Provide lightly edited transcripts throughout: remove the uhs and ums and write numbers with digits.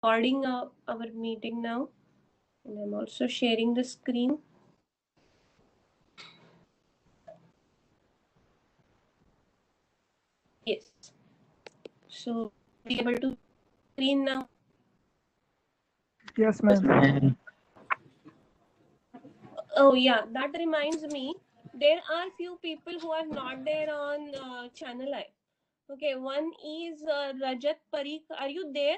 recording our meeting now, and I'm also sharing the screen. Yes. So be able to screen now. Yes, ma'am. Oh yeah, that reminds me. There are few people who are not there on Channel I. Okay, one is Rajat Parikh. Are you there?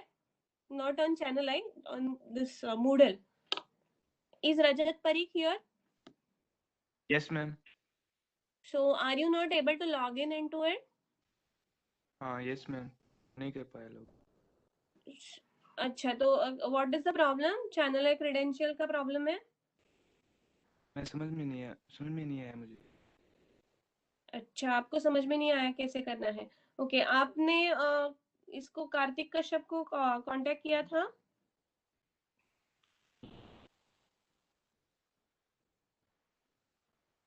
Not on Channel I, on this Moodle. Is Rajat Parikh here? Yes, ma'am. So are you not able to log in into it? Yes, ma'am. नहीं कर पाया लोग. अच्छा, तो what is the problem? Channel I credential का problem है? मैं समझ में नहीं आया मुझे. अच्छा, आपको समझ में नहीं आया कैसे करना है. ओके, आपने इसको कार्तिक कश्यप को कांटेक्ट किया था?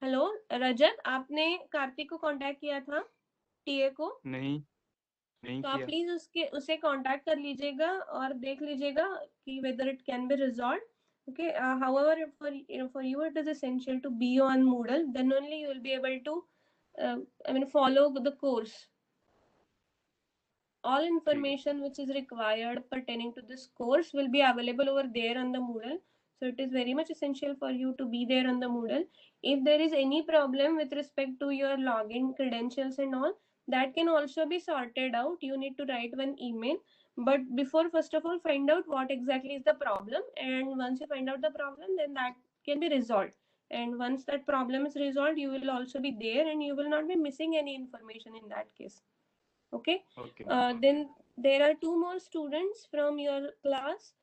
हेलो रजत, आपने कार्तिक को कांटेक्ट किया था, टीए को? नहीं तो आप किया. प्लीज उसे कांटेक्ट कर लीजिएगा और देख लीजिएगा कि whether it can be resolved. Okay, however, for you it is essential to be on Moodle. Then only you will be able to follow the course. All information which is required pertaining to this course will be available over there on the Moodle. So it is very much essential for you to be there on the Moodle. If there is any problem with respect to your login credentials and all, that can also be sorted out. You need to write one email. But before, first of all, find out what exactly is the problem. And once you find out the problem, then that can be resolved. And once that problem is resolved, you will also be there and you will not be missing any information in that case. Okay. Then there are two more students from your class,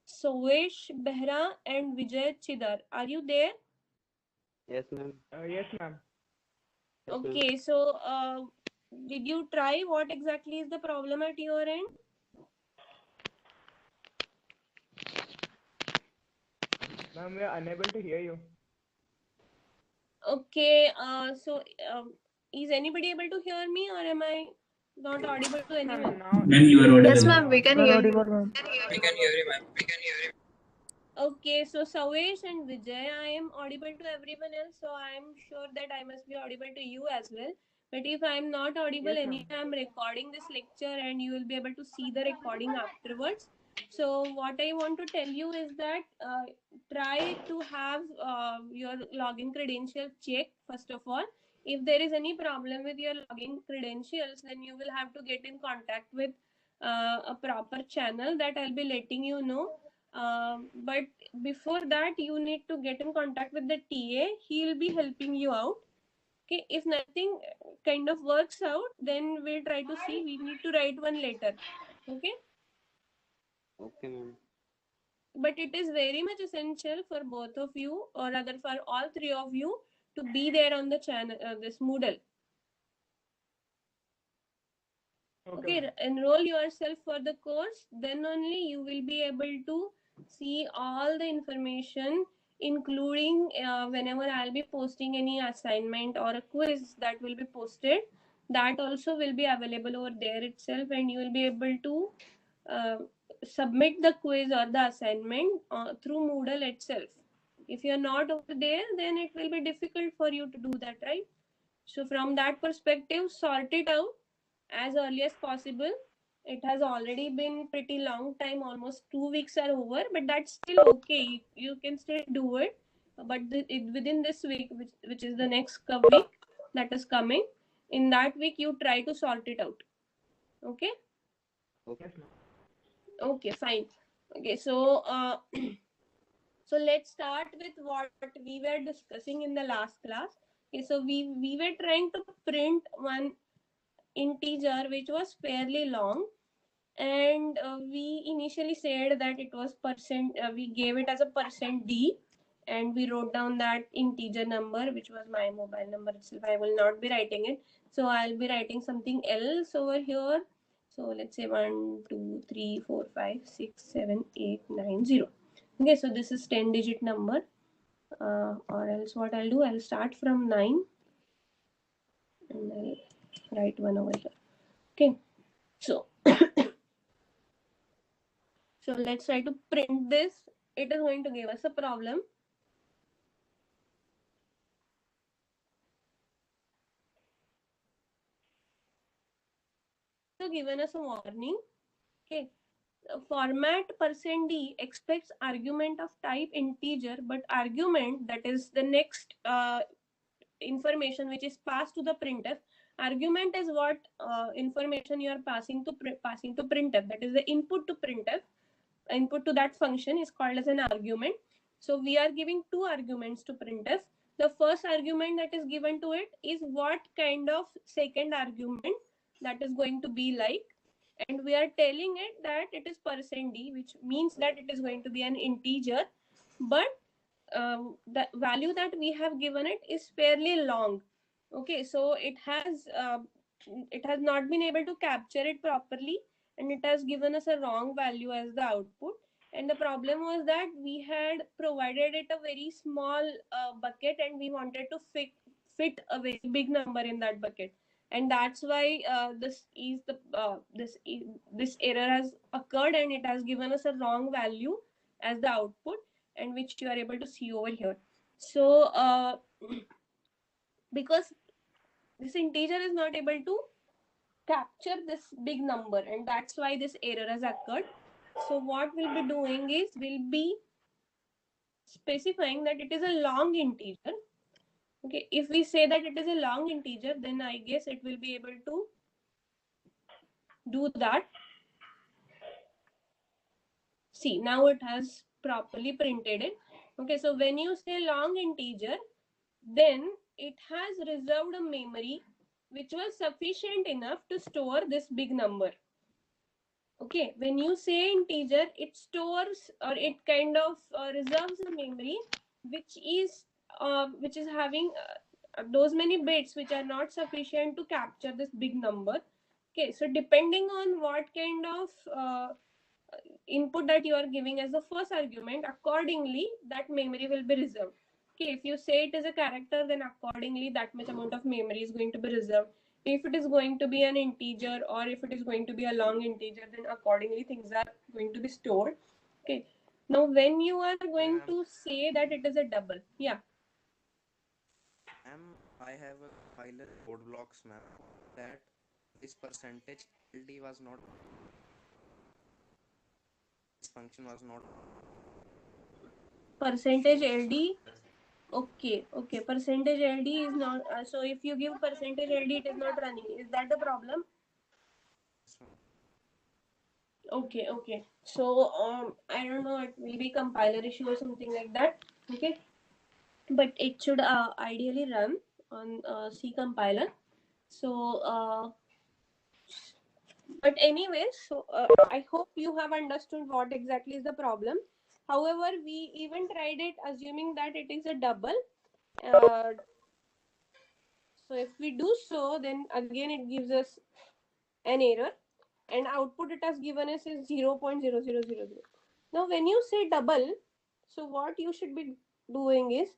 Sovesh Behra and Vijay Chidar. Are you there? Yes, ma'am. Yes, ma'am. Okay, so did you try? What exactly is the problem at your end? Ma'am, we are unable to hear you. Okay, so is anybody able to hear me, or am I not audible to anyone? Ma'am, you are audible. Yes, ma'am, we can You are hear audible, you. ma'am. We can hear you, ma'am. We can hear you. Okay, so Savesh and Vijay, I am audible to everyone else, so I am sure that I must be audible to you as well. But if I am not audible, Yes, ma'am. anyway, I am recording this lecture and you will be able to see the recording afterwards. So what I want to tell you is that try to have your login credentials checked first of all. If there is any problem with your login credentials, then you will have to get in contact with a proper channel that I'll be letting you know. But before that, you need to get in contact with the TA. He'll be helping you out. Okay, if nothing kind of works out, then we'll try to see. We need to write one letter. Okay, Okay, ma'am. but it is very much essential for both of you, or rather for all three of you, to be there on the channel, this Moodle. Okay, enroll yourself for the course. Then only you will be able to see all the information, including whenever I'll be posting any assignment or a quiz that will be posted. That also will be available over there itself, and you will be able to uh, submit the quiz or the assignment through Moodle itself. If you're not over there, then it will be difficult for you to do that, right? So from that perspective, sort it out as early as possible. It has already been pretty long time, almost 2 weeks are over, but that's still okay. You can still do it. But within this week, which is the next week that is coming, in that week you try to sort it out. Okay? Okay. Okay, fine. Okay, so so let's start with what we were discussing in the last class. Okay, so we were trying to print one integer which was fairly long, and we initially said that it was percent, we gave it as a percent d, and we wrote down that integer number which was my mobile number itself. I will not be writing it, so I'll be writing something else over here. So let's say 1 2 3 4 5 6 7 8 9 0. Okay, so this is 10-digit number, or else what I'll do, I'll start from 9 and I'll write one over here. Okay, so So let's try to print this. It is going to give us a problem. So given us a warning. Okay. Format %d expects argument of type integer, but argument, that is the next information which is passed to the printf. Argument is what information you are passing to printf. That is the input to printf. Input to that function is called as an argument. So we are giving two arguments to printf. The first argument that is given to it is what kind of second argument that is going to be like, and we are telling it that it is %d, which means that it is going to be an integer, but the value that we have given it is fairly long. Okay, so it has not been able to capture it properly, and it has given us a wrong value as the output. And the problem was that we had provided it a very small bucket, and we wanted to fit a very big number in that bucket, and that's why this error has occurred, and it has given us a wrong value as the output, and which you are able to see over here. So because this integer is not able to capture this big number, and that's why this error has occurred. So what we'll be doing is we'll be specifying that it is a long integer. Okay, if we say that it is a long integer, then I guess it will be able to do that. See, now it has properly printed it. Okay, so when you say long integer, then it has reserved a memory which was sufficient enough to store this big number. Okay, when you say integer, it stores, or it kind of reserves a memory which is having those many bits which are not sufficient to capture this big number. Okay, so depending on what kind of input that you are giving as the first argument, accordingly that memory will be reserved. Okay, if you say it is a character, then accordingly that much amount of memory is going to be reserved. If it is going to be an integer, or if it is going to be a long integer, then accordingly things are going to be stored. Okay, now when you are going to say that it is a double, yeah. I have a file code blocks, ma'am, that this percentage LD was not, this function was not Percentage LD. Okay, percentage LD is not, so if you give percentage LD, it is not running. Is that the problem? Okay. So I don't know, it will be compiler issue or something like that. Okay, but it should ideally run on C compiler. So but anyway, so I hope you have understood what exactly is the problem. However, we even tried it assuming that it is a double. So if we do so, then again it gives us an error, and output it has given us is 0.0000. Now when you say double, so what you should be doing is,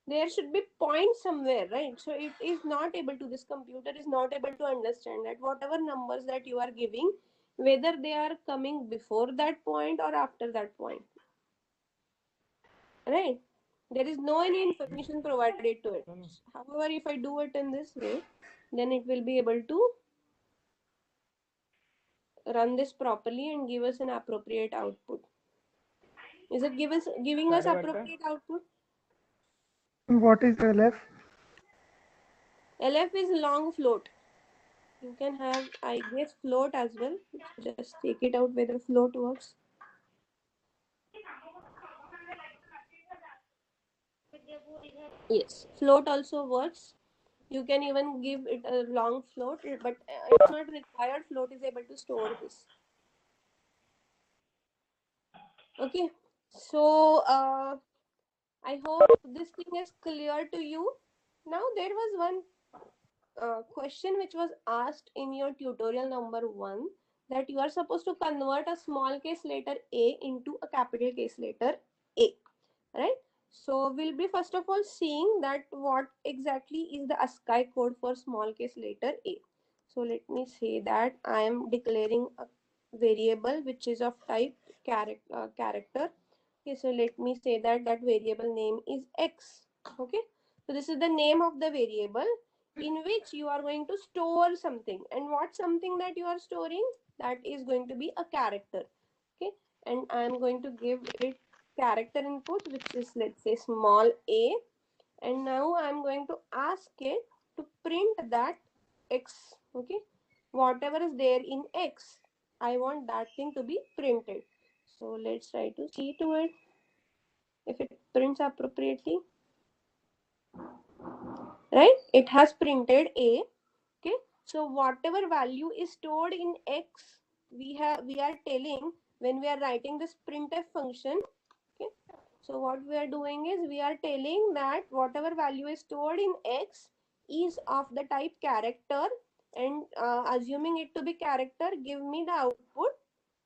there should be point somewhere, right? So it is not able to, this computer is not able to understand that whatever numbers that you are giving, whether they are coming before that point or after that point, right? There is no any information provided to it. However, if I do it in this way, then it will be able to run this properly and give us an appropriate output. Is it giving us appropriate output? What is LF? LF is long float. You can have, I guess, float as well. Just take it out whether float works. Yes, float also works. You can even give it a long float, but it's not required. Float is able to store this. Okay, so I hope this thing is clear to you. Now there was one question which was asked in your tutorial number 1, that you are supposed to convert a small case letter A into a capital case letter A, right? So we'll be first of all seeing that what exactly is the ASCII code for small case letter A. So let me say that I am declaring a variable which is of type character. Okay, so let me say that variable name is x. Okay, so this is the name of the variable in which you are going to store something. And what something that you are storing? That is going to be a character. Okay, and I am going to give it character input, which is, let's say, small a. And now I am going to ask it to print that x. Okay, whatever is there in x, I want that thing to be printed. So let's try to see to it if it prints appropriately. Right, it has printed a. Okay, so whatever value is stored in x, we are telling when we are writing this printf function. Okay, so what we are doing is we are telling that whatever value is stored in x is of the type character, and assuming it to be character, give me the output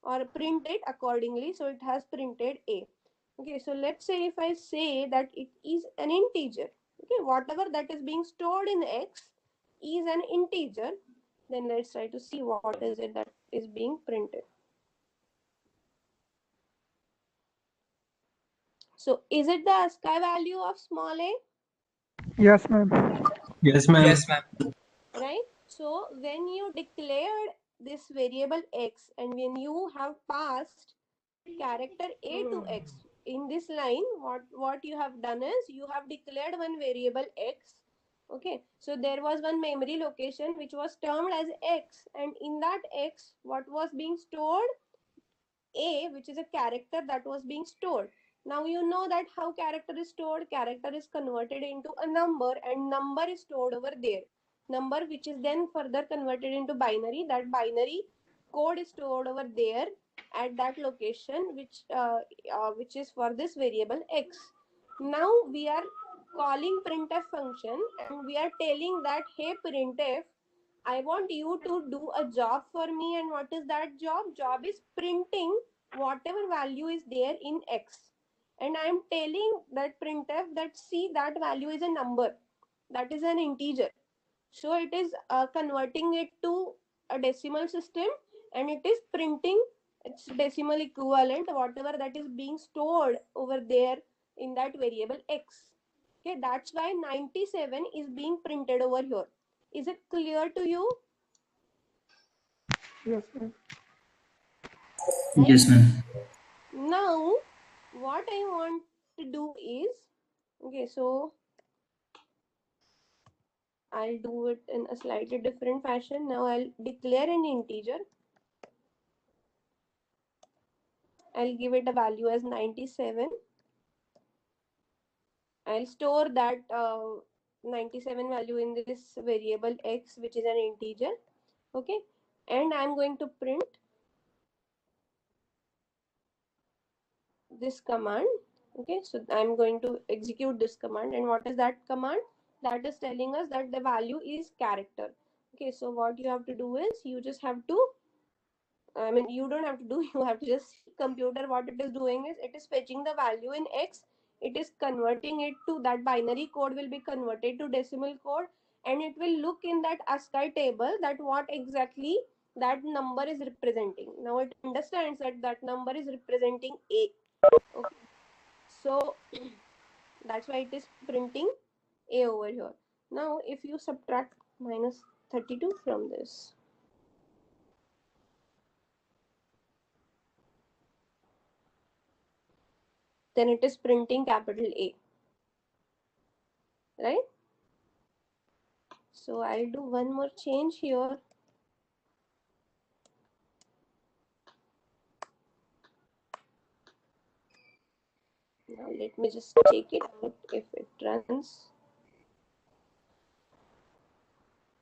or print it accordingly. So it has printed a. Okay, so let's say if I say that it is an integer. Okay, whatever that is being stored in x is an integer, then let's try to see what is it that is being printed. So is it the ASCII value of small a? Yes, ma'am. Yes, ma'am. Yes, ma'am. Right? So when you declared this variable x and when you have passed character a to x in this line, what you have done is you have declared one variable x. Okay, so there was one memory location which was termed as x, and in that x, what was being stored? A, which is a character that was being stored. Now you know that how character is stored. Character is converted into a number, and number is stored over there. Number which is then further converted into binary. That binary code is stored over there at that location, which is for this variable x. Now we are calling printf function, and we are telling that, hey printf, I want you to do a job for me. And what is that job? Job is printing whatever value is there in x. And I am telling that printf that see that value is a number, that is an integer. So it is converting it to a decimal system, and it is printing its decimal equivalent, whatever that is being stored over there in that variable x. Okay, that's why 97 is being printed over here. Is it clear to you? Yes, ma'am. Right? Yes, ma'am. Now, what I want to do is, okay, so I'll do it in a slightly different fashion. Now I'll declare an integer. I'll give it a value as 97. I'll store that 97 value in this variable x, which is an integer. Okay, and I'm going to print this command. Okay, so I'm going to execute this command. And what is that command? That is telling us that the value is character. Okay, so what you have to do is you just have to, you don't have to do, you have to just computer what it is doing is it is fetching the value in x, it is converting it to that binary code will be converted to decimal code, and it will look in that ASCII table that what exactly that number is representing. Now it understands that that number is representing a. Okay, so that's why it is printing a over here. Now if you subtract minus 32 from this, then it is printing capital A, right? So I'll do one more change here. Now let me just check it out if it runs.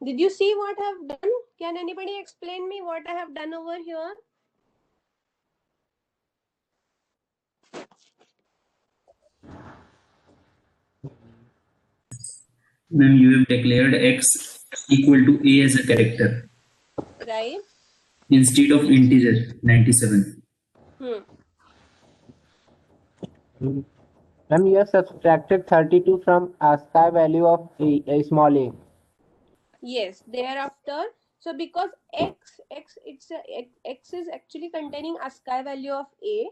Did you see what I've done? Can anybody explain me what I have done over here? Ma'am, you have declared x equal to a as a character Right? instead of integer 97. Ma'am, you have subtracted 32 from ASCII value of a small a. Yes. Thereafter, So because x is actually containing ASCII value of A.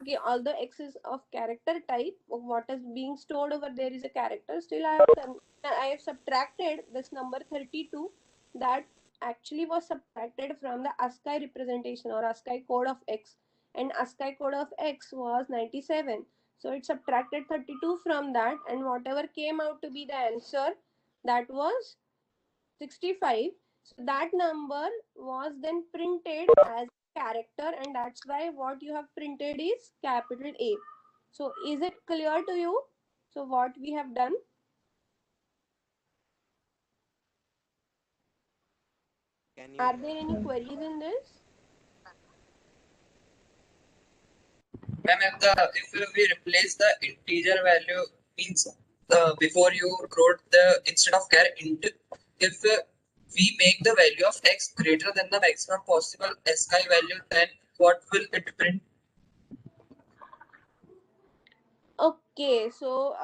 Okay, although x is of character type, what is being stored over there is a character. Still, I have subtracted this number 32 that actually was subtracted from the ASCII representation or ASCII code of x, and ASCII code of x was 97. So it subtracted 32 from that, and whatever came out to be the answer, that was 65. So that number was then printed as character, and that's why what you have printed is capital A. So is it clear to you? So what we have done? Can you Are there any queries in this? Ma'am, if we replace the integer value, means before you wrote the instead of char int, if we make the value of x greater than the maximum possible ASCII value, then what will it print? Okay, so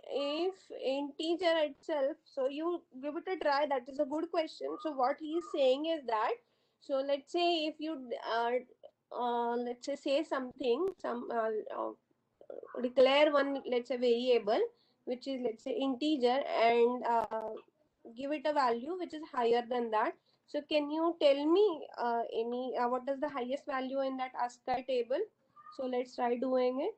if integer itself, so you give it a try. That is a good question. So what he is saying is that, so let's say if you let's say something, declare one, let's say variable, which is, let's say, integer, and give it a value which is higher than that. So can you tell me any what is the highest value in that ASCII table? So let's try doing it.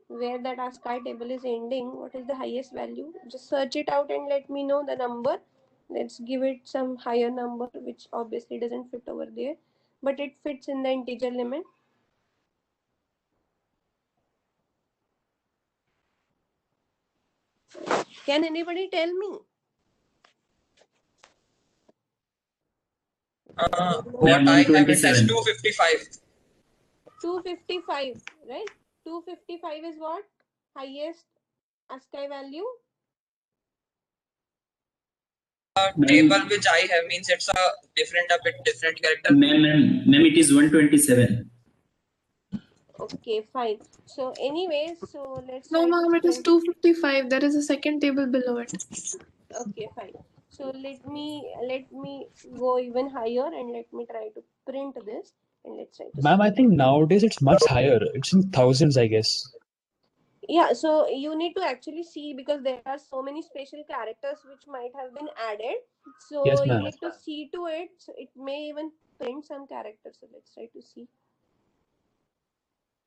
Where that ASCII table is ending, what is the highest value? Just search it out and let me know the number. Let's give it some higher number, which obviously doesn't fit over there, but it fits in the integer limit. Can anybody tell me? What Ma'am, I have it as 127. 255. 255, right? 255 is what? Highest ASCII value? Table which I have means it's a bit different character. Ma'am, it is 127. Okay, fine. So anyways, so let's No, try to ma'am, it is print. 255. There is a second table below it. Okay, fine. So let me go even higher, and let me try to print this, and let's try to Ma'am, I see. think nowadays it's much higher. It's in thousands, I guess. Yeah, so you need to actually see, because there are so many special characters which might have been added. So Yes, you ma'am. need to see to it. So it may even print some characters. So let's try to see.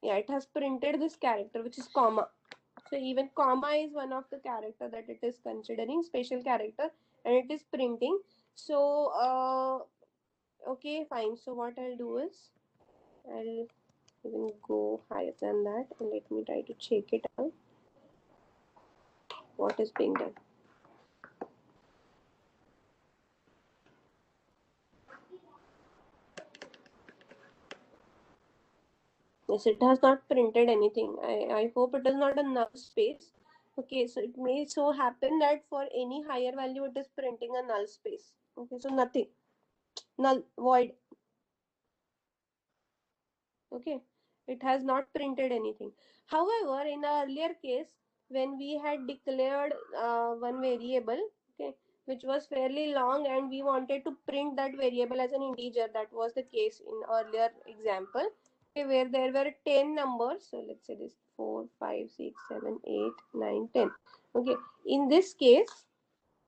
Yeah, it has printed this character, which is comma. So even comma is one of the character that it is considering special character, and it is printing. So okay, fine. So what I'll do is, I'll even go higher than that, and let me try to check it out. What is being done? Yes, it has not printed anything. I hope it is not a null space. Okay, so it may so happen that for any higher value it is printing a null space. Okay, so nothing. Null, void. Okay, it has not printed anything. However, in the earlier case, when we had declared one variable, okay, which was fairly long, and we wanted to print that variable as an integer, that was the case in earlier example, okay, where there were 10 numbers. So let's say this 4, 5, 6, 7, 8, 9, 10. Okay, in this case,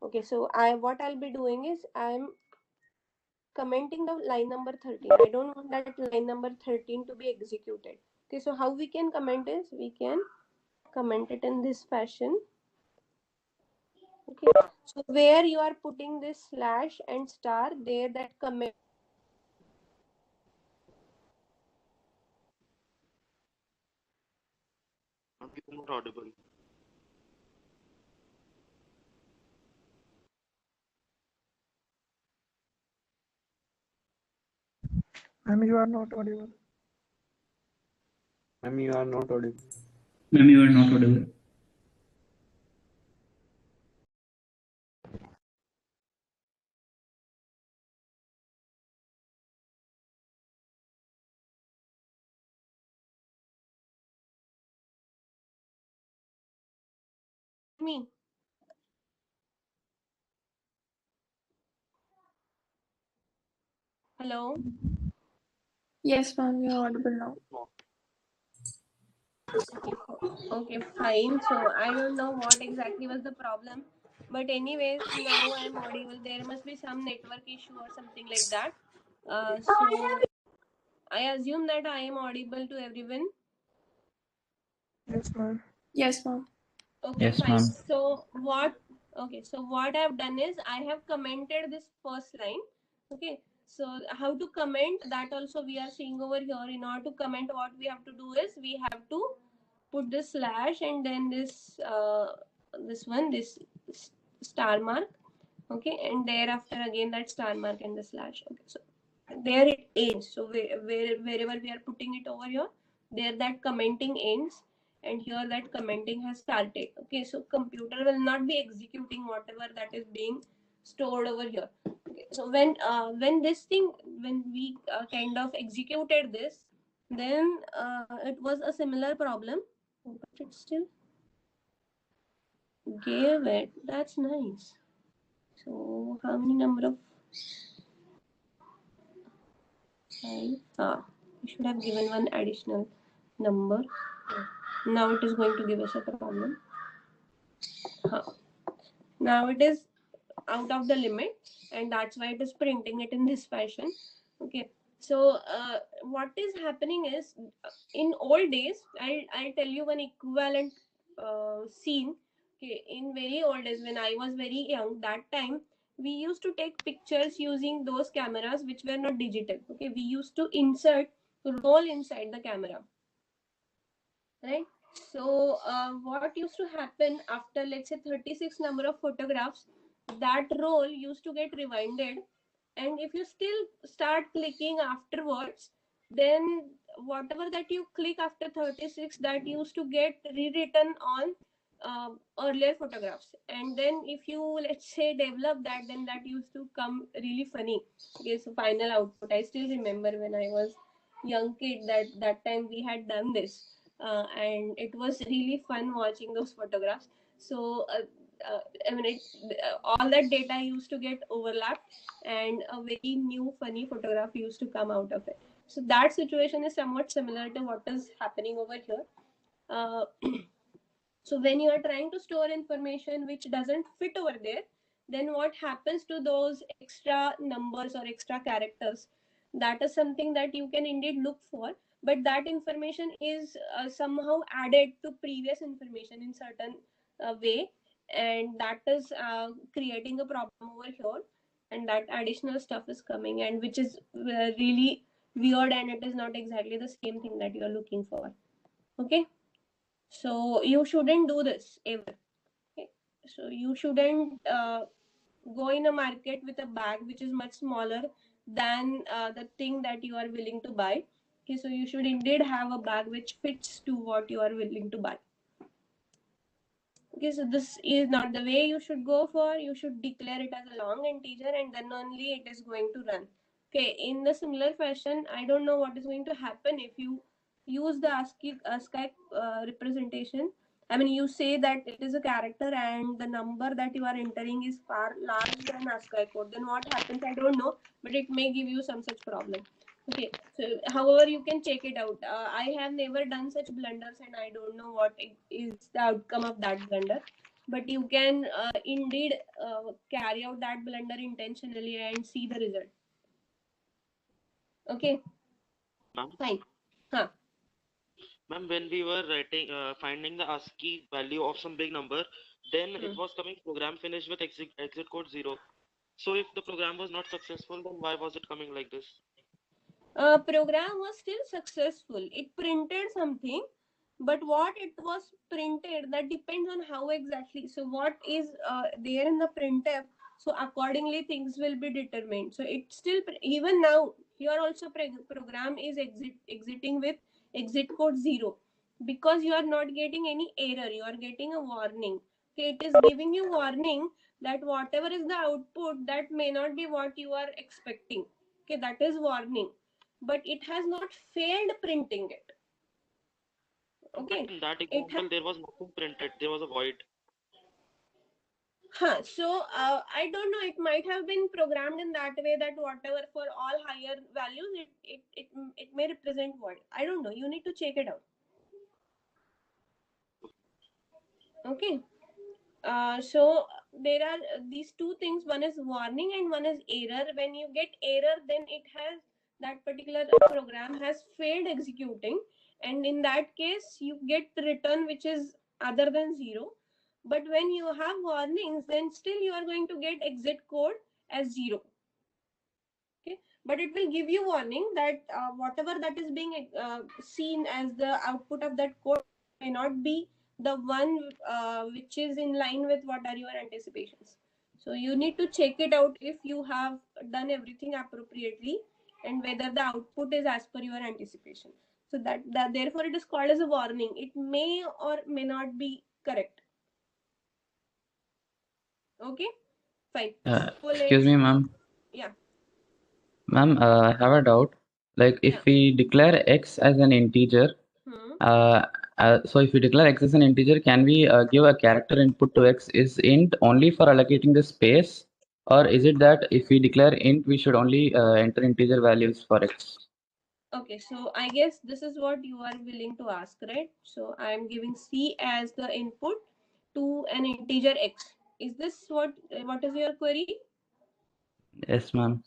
okay, so what I'll be doing is, I'm commenting the line number 13. I don't want that line number 13 to be executed. Okay, so how we can comment is, we can comment it in this fashion. Okay, so where you are putting this slash and star, there that comment. Not audible. Ma'am, you are not audible. Ma'am, you are not audible. Ma'am, you are not audible. Me. Hello. Yes, ma'am, you're audible now. Okay, fine. So I don't know what exactly was the problem, but anyways, now I'm audible. There must be some network issue or something like that. So I assume that I am audible to everyone. Yes, ma'am. Yes, ma'am. Okay, Yes, fine. ma'am. So what I've done is I have commented this first line. Okay. So how to comment that also we are seeing over here. In order to comment, what we have to do is we have to put this slash and then this star mark. Okay, and thereafter again that star mark and the slash. Okay, so there it ends. So wherever we are putting it over here, there that commenting ends, and here that commenting has started. Okay, so computer will not be executing whatever that is being stored over here. Okay, so when we kind of executed this, then it was a similar problem, but it still gave it. That's nice. So how many number of five? We should have given one additional number. Now it is going to give us a problem. Now it is out of the limit, and that's why it is printing it in this fashion. Okay, so what is happening is, in old days, I'll tell you one equivalent scene. Okay, in very old days when I was very young, that time we used to take pictures using those cameras which were not digital. Okay, we used to roll inside the camera, right? So what used to happen after, let's say, 36 number of photographs, that roll used to get rewinded, and if you still start clicking afterwards, then whatever that you click after 36, that used to get rewritten on earlier photographs, and then if you, let's say, develop that, then that used to come really funny. Okay, so final output, I still remember when I was young kid, that time we had done this, and it was really fun watching those photographs. So I mean, all that data used to get overlapped, and a very new funny photograph used to come out of it. So that situation is somewhat similar to what is happening over here. Uh, so when you are trying to store information which doesn't fit over there, then what happens to those extra numbers or extra characters? That is something that you can indeed look for, but that information is somehow added to previous information in certain way, and that is creating a problem over here, and that additional stuff is coming, and which is really weird, and it is not exactly the same thing that you are looking for. Okay, so you shouldn't do this ever. Okay? So you shouldn't go in a market with a bag which is much smaller than the thing that you are willing to buy. Okay, so you should indeed have a bag which fits to what you are willing to buy. Okay, so this is not the way you should go for. You should declare it as a long integer, and then only it is going to run. Okay, in the similar fashion, I don't know what is going to happen if you use the ASCII representation. I mean, you say that it is a character and the number that you are entering is far larger than ASCII code. Then what happens? I don't know, but it may give you some such problem. Okay, so however you can check it out. I have never done such blunders, and I don't know what is the outcome of that blunder, but you can indeed carry out that blunder intentionally and see the result. Okay, Ma'am, fine. Huh. ma'am, when we were writing, finding the ASCII value of some big number, then it was coming program finished with exit code 0. So if the program was not successful, then why was it coming like this? Program was still successful. It printed something, but what it was printed, that depends on how exactly. So what is there in the printf, so accordingly things will be determined. So it still, even now here also program is exiting with exit code 0, because you are not getting any error, you are getting a warning. Okay, it is giving you warning that whatever is the output, that may not be what you are expecting. Okay, that is warning, but it has not failed printing it. Okay, But in that example, there was nothing printed. There was a void. So I don't know, it might have been programmed in that way that whatever for all higher values, it may represent what. I don't know. You need to check it out. Okay. So there are these two things. One is warning and one is error. When you get error, then it has that particular program has failed executing, and in that case you get the return which is other than 0. But when you have warnings, then still you are going to get exit code as 0. Okay, but it will give you warning that whatever that is being seen as the output of that code may not be the one which is in line with what are your anticipations. So you need to check it out if you have done everything appropriately and whether the output is as per your anticipation. So that therefore it is called as a warning. It may or may not be correct. Okay, fine. So Excuse me, ma'am. Yeah. Ma'am, I have a doubt. Like, if we declare x as an integer, so if we declare x as an integer, can we give a character input to x is int only for allocating the space, or is it that if we declare int, we should only enter integer values for x? Okay, so I guess this is what you are willing to ask, right? So I am giving C as the input to an integer x. Is this what is your query? Yes, ma'am.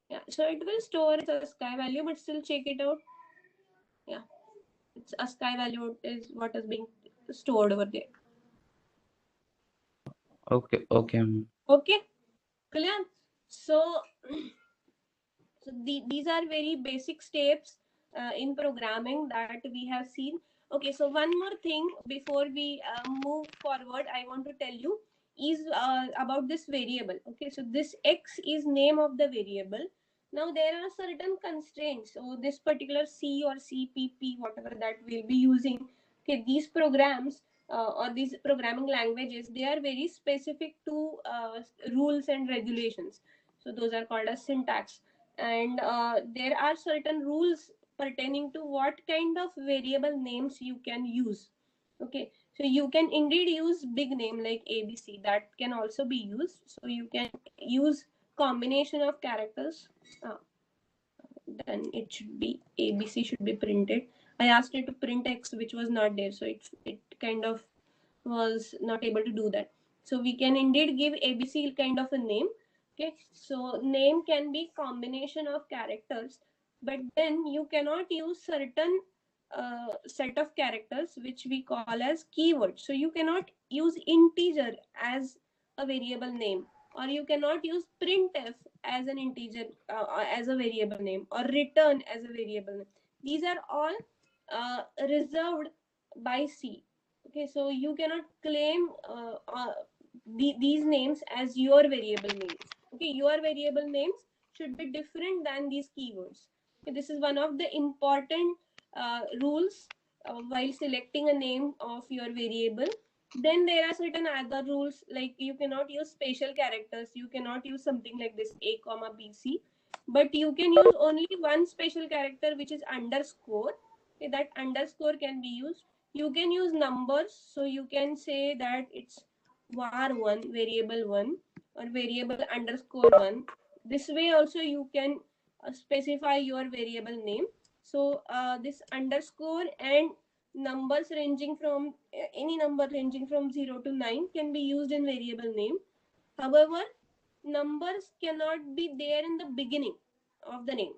Yeah, so it will store its ASCII value, but still check it out. Yeah, its ASCII value is what is being stored over there. Okay, okay, ma'am. Okay, clear? So, these are very basic steps in programming that we have seen. Okay, so one more thing before we move forward, I want to tell you is about this variable. Okay, so this x is name of the variable. Now there are certain constraints. So this particular C or CPP, whatever that we'll be using, okay, these programs or these programming languages, they are very specific to rules and regulations. So those are called as syntax. And there are certain rules pertaining to what kind of variable names you can use. Okay, so you can indeed use big name like ABC, that can also be used. So you can use combination of characters. Then it should be ABC should be printed. I asked it to print X, which was not there, so it kind of was not able to do that. So we can indeed give ABC kind of a name. Okay, so name can be combination of characters, but then you cannot use certain set of characters which we call as keywords. So you cannot use integer as a variable name, or you cannot use printf as an integer as a variable name, or return as a variable name. These are all reserved by C. Okay, so you cannot claim these names as your variable names. Okay, your variable names should be different than these keywords. Okay, this is one of the important rules while selecting a name of your variable. Then there are certain other rules, like you cannot use special characters. You cannot use something like this a comma bc, but you can use only one special character, which is underscore. Okay, that underscore can be used. You can use numbers, so you can say that it's var1 variable 1 or variable underscore 1. This way also you can specify your variable name. So this underscore and numbers ranging from any number ranging from 0 to 9 can be used in variable name. However, numbers cannot be there in the beginning of the name.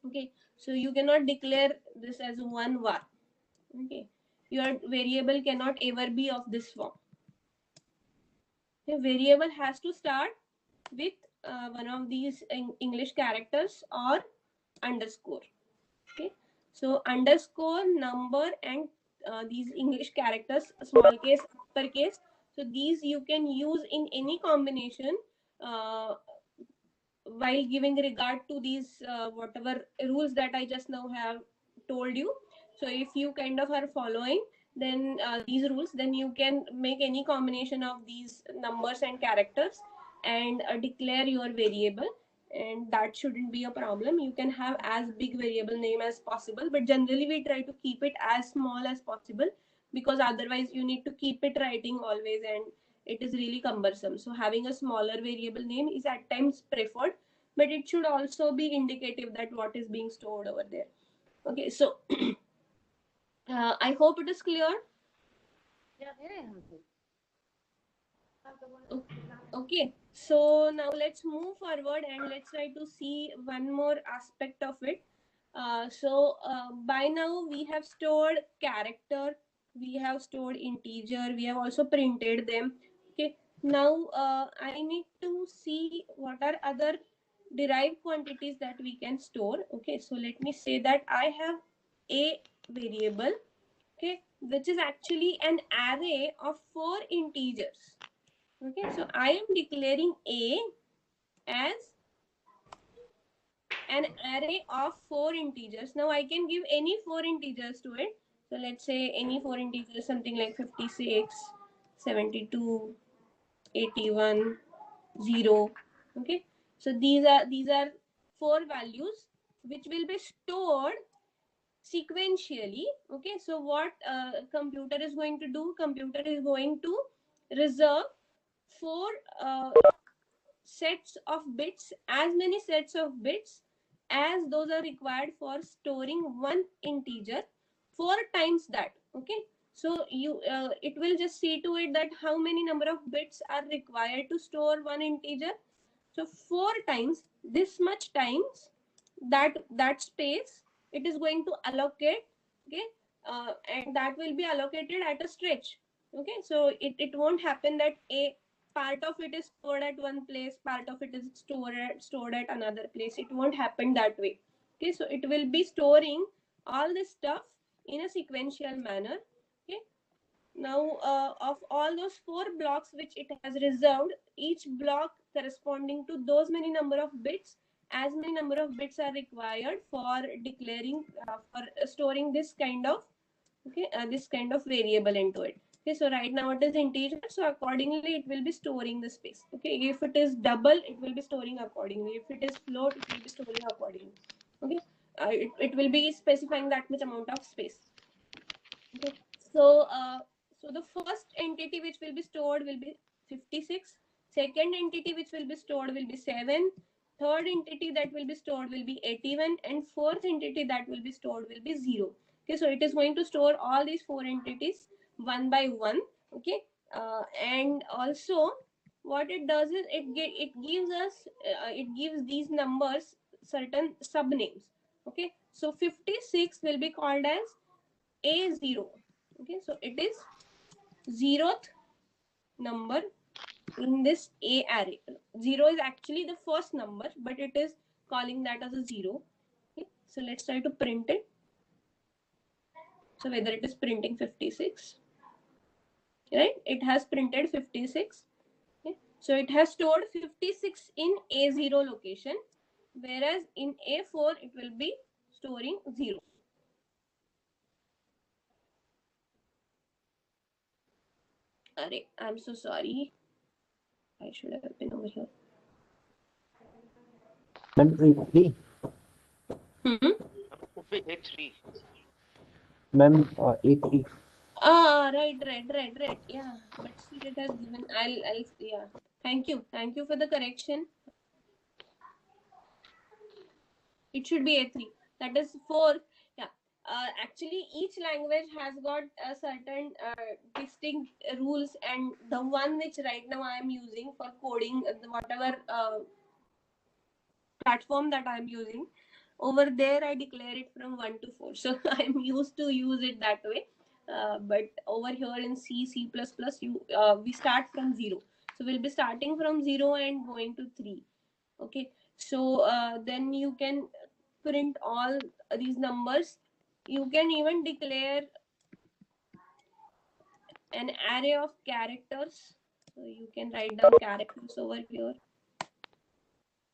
Okay, so you cannot declare this as one var. Okay, your variable cannot ever be of this form. A variable has to start with one of these English characters or underscore. Okay, so underscore, number, and these English characters, small case, uppercase. So these you can use in any combination while giving regard to these whatever rules that I just now have told you. So if you kind of are following then these rules, then you can make any combination of these numbers and characters and declare your variable, and that shouldn't be a problem. You can have as big variable name as possible, but generally we try to keep it as small as possible, because otherwise you need to keep it writing always, and it is really cumbersome. So having a smaller variable name is at times preferred, but it should also be indicative that what is being stored over there. Okay, so I hope it is clear. Okay, so now let's move forward and let's try to see one more aspect of it. By now we have stored character, we have stored integer, we have also printed them. Okay, now I need to see what are other derived quantities that we can store. Okay, so let me say that I have a variable, okay, which is actually an array of 4 integers. Okay, so I am declaring A as an array of 4 integers. Now I can give any 4 integers to it. So let's say any 4 integers, something like 56, 72, 81, 0. Okay, so these are 4 values which will be stored sequentially. Okay, so what computer is going to do? Computer is going to reserve 4 sets of bits, as many sets of bits as those are required for storing one integer 4 times that. Okay, so you it will just see to it that how many number of bits are required to store one integer. So 4 times this much times that space it is going to allocate. Okay, and that will be allocated at a stretch. Okay, so it won't happen that a part of it is stored at one place, part of it is stored at another place. It won't happen that way. Okay, so it will be storing all this stuff in a sequential manner. Okay, now of all those 4 blocks which it has reserved, each block corresponding to those many number of bits, as many number of bits are required for declaring for storing this kind of this kind of variable into it. Okay, so right now it is integer, so accordingly it will be storing the space. Okay, if it is double, it will be storing accordingly. If it is float, it will be storing accordingly. Okay, it will be specifying that much amount of space. Okay, so so the first entity which will be stored will be 56. Second entity which will be stored will be 7. Third entity that will be stored will be 81, and fourth entity that will be stored will be 0. Okay, so it is going to store all these 4 entities one by one. Okay, and also what it does is it gives us it gives these numbers certain subnames. Okay, so 56 will be called as A0. Okay, so it is 0th number in this A array. 0 is actually the first number, but it is calling that as a 0. Okay, so let's try to print it. So whether it is printing 56, right? It has printed 56. Okay, so it has stored 56 in A0 location, whereas in A4 it will be storing 0. Array, I'm so sorry. I should have been over here. Ma'am, A3. A3. Ma'am, A3. Right. Yeah, but still it has given. Yeah. Thank you for the correction. It should be A3. That is 4. Yeah. Actually, each language has got a certain distinct rules, and the one which right now I am using for coding, whatever platform that I am using, over there I declare it from 1 to 4. So I am used to use it that way. But over here in C++, we start from 0. So we'll be starting from 0 and going to 3. Okay, so then you can print all these numbers. You can even declare an array of characters. So you can write down characters over here.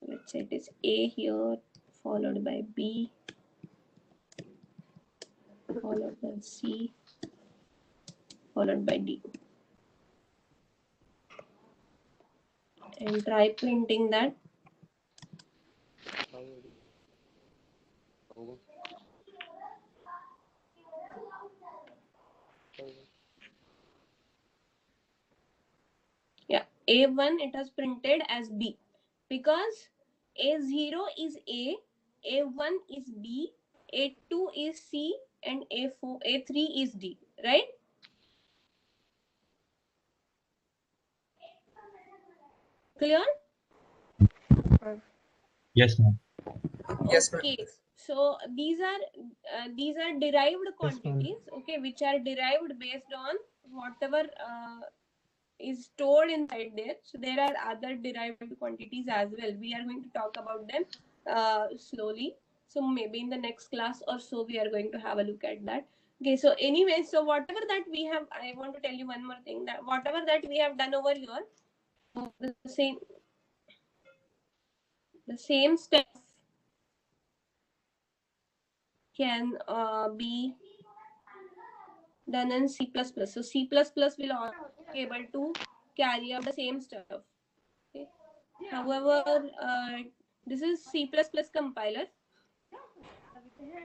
Let's say it is A here, followed by B, followed by C, followed by D. And try printing that. A1 it has printed as B, because A0 is A, A1 is B, A2 is C, and A3 is D, right? Clear? Yes, ma'am. Yes, ma'am. Okay, so these are derived quantities, okay, which are derived based on whatever is stored inside there. So there are other derived quantities as well. We are going to talk about them slowly. So maybe in the next class or so we are going to have a look at that. Okay, so anyway, so whatever that we have, I want to tell you one more thing, that whatever that we have done over here, the same step can be done in C++. So C++ will also be able to carry out the same stuff. Okay. However, this is C++ compiler.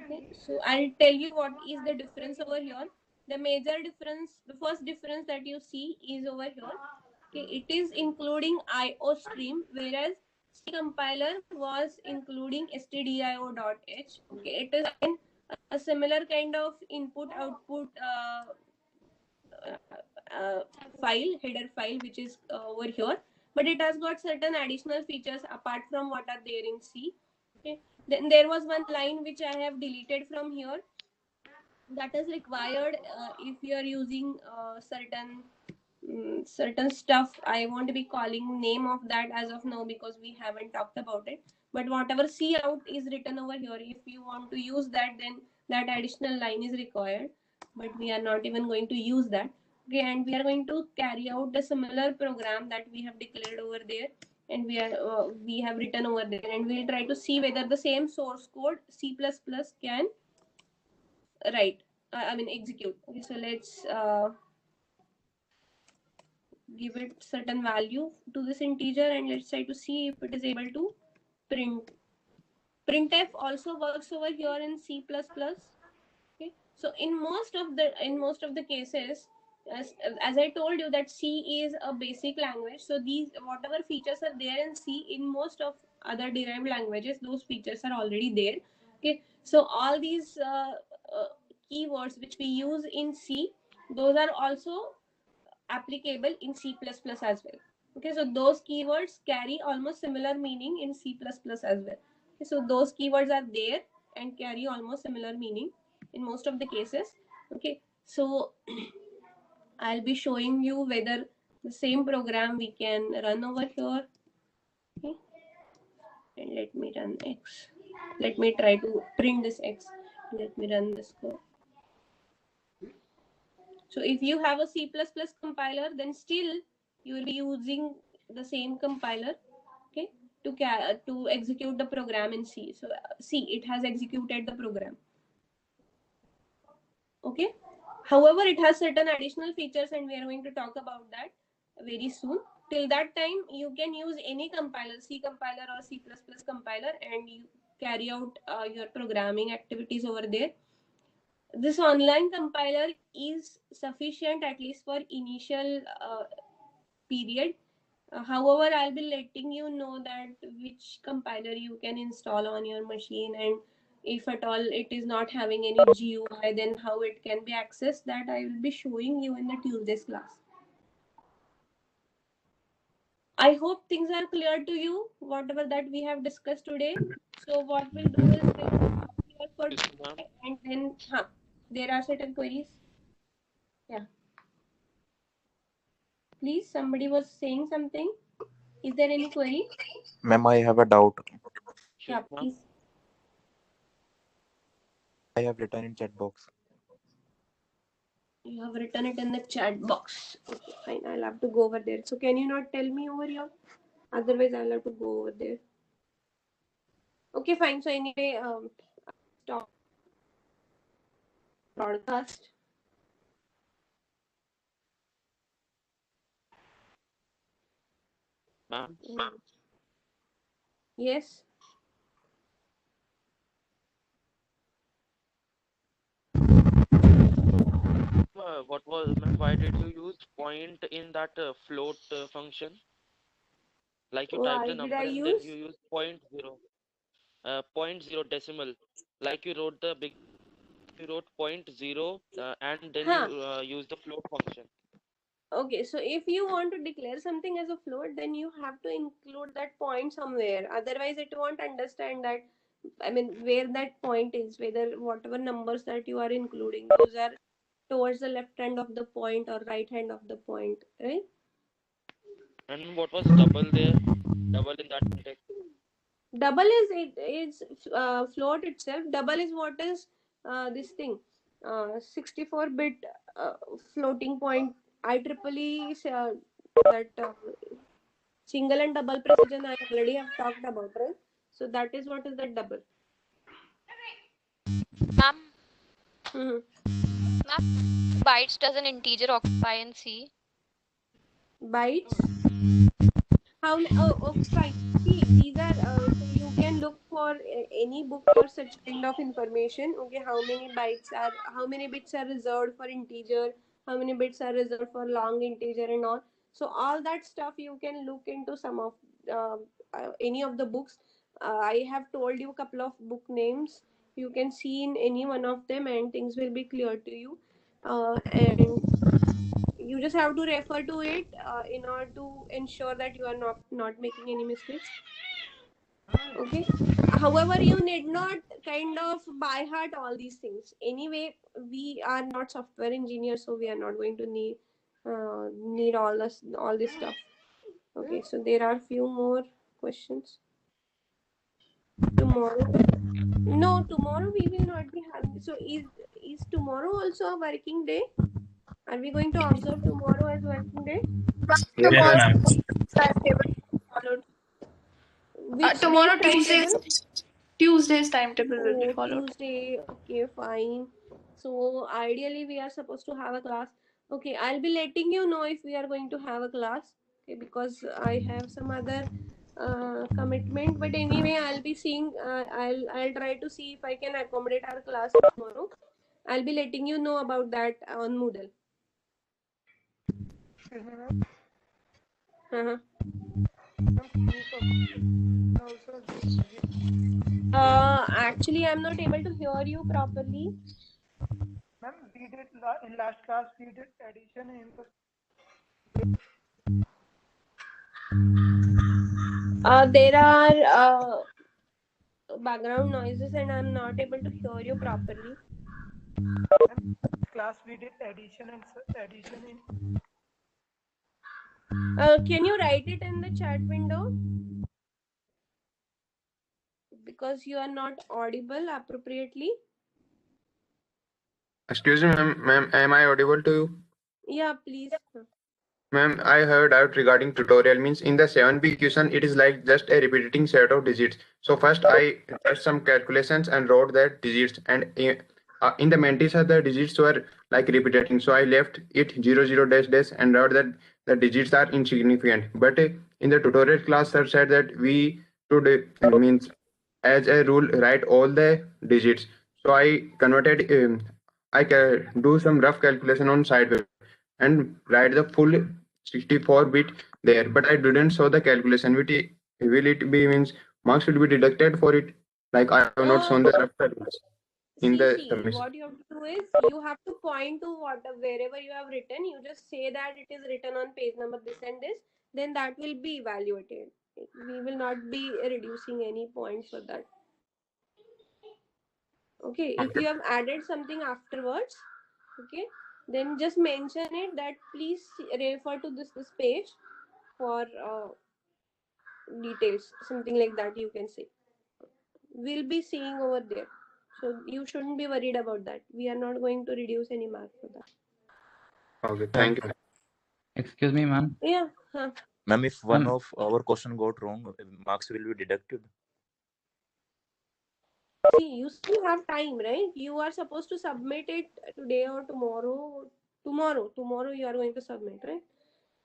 Okay. So I'll tell you what is the difference over here. The major difference, the first difference that you see is over here. Okay. It is including IO stream, whereas C compiler was including stdio.h. Okay. It is again a similar kind of input output file, header file, which is over here, but it has got certain additional features apart from what are there in C. Okay. Then there was one line which I have deleted from here, that is required if you are using certain stuff. I won't be calling name of that as of now because we haven't talked about it, but whatever C out is written over here, if you want to use that, then that additional line is required, but we are not even going to use that. Okay, and we are going to carry out the similar program that we have declared over there, and we have written over there, and we'll try to see whether the same source code C++ can write, I mean execute. Okay, so let's give it certain value to this integer, and let's try to see if it is able to print. Printf also works over here in C++. Okay, so in most of the cases, as I told you, that C is a basic language, so these whatever features are there in C, in most of other derived languages, those features are already there. Okay, so all these keywords which we use in C, those are also applicable in C++ as well. Okay, so those keywords carry almost similar meaning in C++ as well. Okay, so those keywords are there and carry almost similar meaning in most of the cases. Okay, so I'll be showing you whether the same program we can run over here. Okay, and let me run X. Let me try to print this X. Let me run this code. So if you have a C++ compiler, then still you will be using the same compiler, okay, to execute the program in C. So see, it has executed the program. Okay. However, it has certain additional features, and we are going to talk about that very soon. Till that time, you can use any compiler, C compiler or C++ compiler, and you carry out your programming activities over there. This online compiler is sufficient at least for initial period. However, I'll be letting you know that which compiler you can install on your machine, and if at all it is not having any GUI, then how it can be accessed, that I will be showing you in the Tuesday's class. I hope things are clear to you, whatever that we have discussed today. So what we'll do is we'll for and then there are certain queries. Yeah. Please, somebody was saying something. Is there any query? Ma'am, I have a doubt. Yeah, please. I have written in chat box. You have written it in the chat box. Okay, fine. I'll have to go over there. So can you not tell me over here? Otherwise, I'll have to go over there. Okay, fine. So anyway, stop broadcast. Ma'am? Yes. why did you use point in that float function? Like you type Why the did number I and then use? you use point zero decimal. Like you wrote point zero and then you Huh. use the float function. Okay, so if you want to declare something as a float, then you have to include that point somewhere. Otherwise, it won't understand that. I mean, where that point is, whether whatever numbers that you are including, those are towards the left hand of the point or right hand of the point, right? And what was double there? Double in that context. Double is float itself. Double is what is this thing, 64-bit floating point. IEEE that single and double precision I already have talked about, right? So that is what is the double. Ma'am, Mm-hmm. ma'am, bytes does an integer occupy in C? Bytes. Oh, fine. See, these are so you can look for any book for such kind of information. Okay, how many bits are reserved for integer, how many bits are reserved for long integer and all. So all that stuff you can look into some of any of the books. I have told you a couple of book names. You can see in any one of them, and things will be clear to you. And you just have to refer to it in order to ensure that you are not making any mistakes. Okay, however, you need not kind of by heart all these things. Anyway, we are not software engineers, so we are not going to need all this stuff. Okay, so there are few more questions. Tomorrow, no, tomorrow we will not be having. So is tomorrow also a working day? Are we going to observe tomorrow as working day? Yes, ma'am. Timetable followed. Which Tomorrow, day's timetable? Tuesday's timetable will be Oh, followed. Tuesday. Okay, fine. So ideally we are supposed to have a class. Okay, I'll be letting you know if we are going to have a class. Okay, because I have some other commitment. But anyway, I'll be seeing. I'll try to see if I can accommodate our class tomorrow. I'll be letting you know about that on Moodle. Excuse me, ma'am. Uh-huh. Also, Actually, I'm not able to hear you properly. ma'am, we did in last class we did addition in the. There are background noises and I'm not able to hear you properly. Class we did addition in. Can you write it in the chat window? Because you are not audible appropriately. Excuse me, ma'am, am I audible to you? Yeah, please. Ma'am, I heard out regarding tutorial means in the 7B equation, it is like just a repeating set of digits. So first I did some calculations and wrote that digits, and in the Mantissa, the digits were like repeating. So I left it 00 dash dash and wrote that the digits are insignificant. But in the tutorial class, sir said that we should means as a rule write all the digits. So I converted, I can do some rough calculation on side and write the full 64-bit there, but I didn't show the calculation. Will it be means marks will be deducted for it? Like I have not shown the rough calculation in the submission. What you have to do is you have to point to wherever you have written. You just say that it is written on page number this and this. Then that will be evaluated. We will not be reducing any points for that. Okay, if you have added something afterwards, okay, then just mention it that please refer to this page for details, something like that you can say. We'll be seeing over there, so you shouldn't be worried about that. We are not going to reduce any mark for that. Okay, thank you. Excuse me, ma'am. Yeah. Ma'am, if one of our question got wrong, marks will be deducted. See, you still have time, right? You are supposed to submit it today or tomorrow. Tomorrow you are going to submit, right?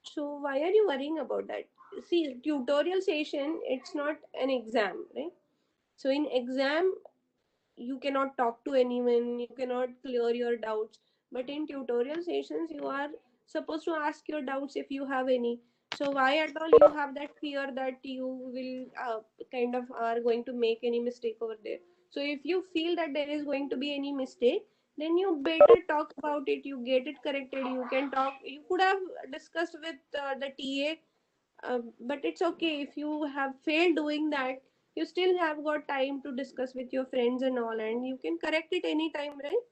So why are you worrying about that? See, tutorial session, it's not an exam, right? So in exam, you cannot talk to anyone, you cannot clear your doubts. But in tutorial sessions, you are supposed to ask your doubts if you have any. So why at all you have that fear that you will kind of are going to make any mistake over there? So if you feel that there is going to be any mistake, then you better talk about it. You get it corrected. You can talk. You could have discussed with the TA, but it's okay if you have failed doing that. You still have got time to discuss with your friends and all, and you can correct it anytime, right?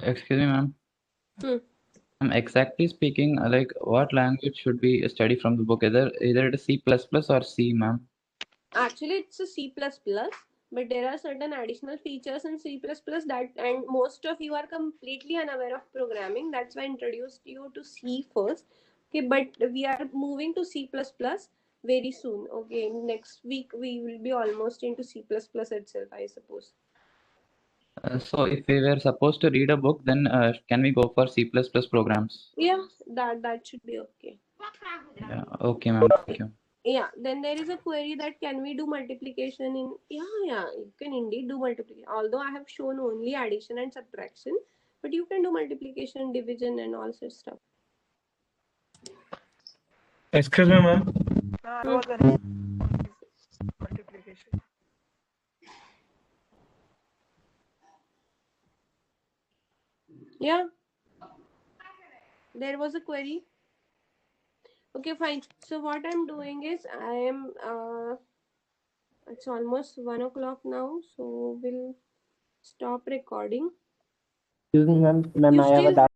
Excuse me, ma'am. Exactly speaking, like what language should we study from the book? Either it is C++ or C, ma'am. Actually, it's a C++, but there are certain additional features in C++ that, and most of you are completely unaware of programming. That's why I introduced you to C first. Okay, but we are moving to C++ very soon. Okay, next week we will be almost into C++ itself, I suppose. So if we were supposed to read a book, then can we go for C++ programs? Yeah, that should be okay. Yeah, okay, ma'am. Thank you. Yeah, then there is a query that can we do multiplication in, yeah, you can indeed do multiplication. Although I have shown only addition and subtraction, but you can do multiplication, division, and all such stuff. Excuse me, ma'am. I was an multiplication. Yeah, there was a query. Okay, fine. So what I'm doing is I am it's almost 1 o'clock now, so we'll stop recording. Excuse me, ma'am. Ma'am, You I have a still doubt.